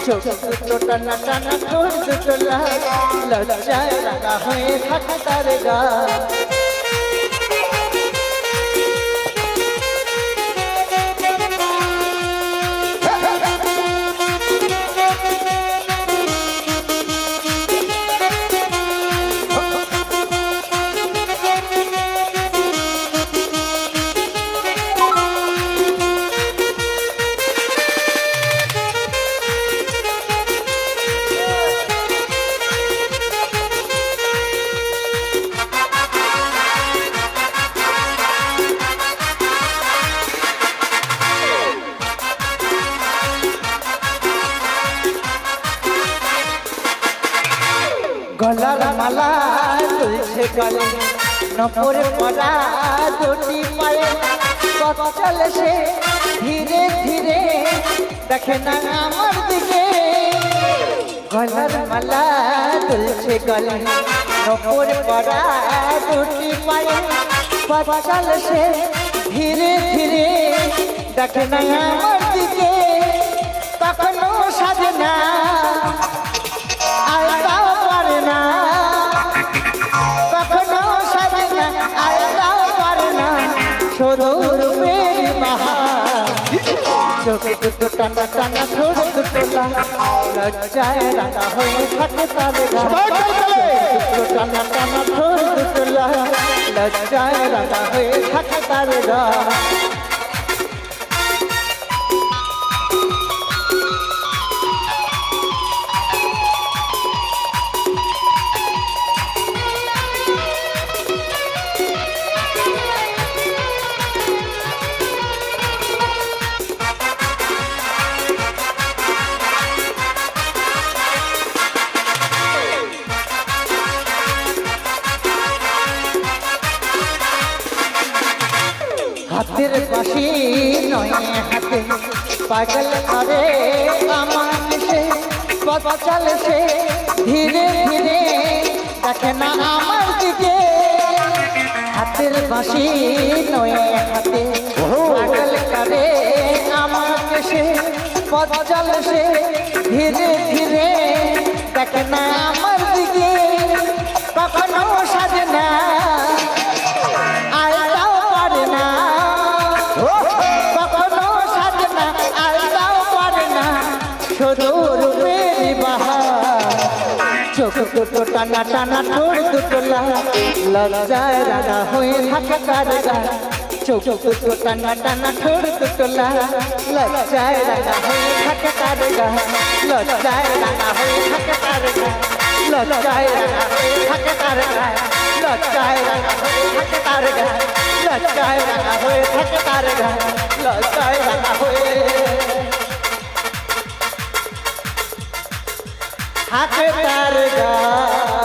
চোখ দুটো টানা টানা ঠোঁট দুটো লাল লজ্জায় রাঙা হয়ে থাকে তার গাল গলার মালা তুলছে গলে নপরে পড়া দুটি পায়ে কত চলে সে ধীরে ধীরে দেখে না আমার দিকে গলার মালা তুলছে গলে নপরে পড়া দুটি পায়ে কত চলে সে ধীরে ধীরে দেখে না আমার দিকে কখনো সাজে না চোখ দুটো টানা টানা ঠোঁট দুটো লাল লজ্জায় রাঙা হয়ে থাকে তার গাল দুটো টানা টানা ঠোঁট দুটো লাল লজ্জায় রাঙা হয়ে থাকে তার গাল হাতের বাঁশি নয় হাতে পাগল করে আমার সে পথ চলে সে ধীরে ধীরে দেখে না আমার দিকে হাতের বাঁশি নয় হাতে পাগল করে আমার সে পথ চলে সে ধীরে ধীরে দেখে না আমার দিকে কখনো সাজে না চোখ দুটো টানা টানা ঠোঁট দুটো লাল লজ্জায় রাঙা হয়ে থাকে তার গাল চোখ দুটো টানা টানা ঠোঁট দুটো লাল লজ্জায় রাঙা হয়ে থাকে তার গাল লজ্জায় রাঙা হয়ে থাকে তার গাল লজ্জায় রাঙা হয়ে থাকে তার গাল লজ্জায় রাঙা হয়ে থাকে তার গাল লজ্জায় রাঙা হয়ে থাকে তার গাল লজ্জায় রাঙা হয়ে থাকে তার গাল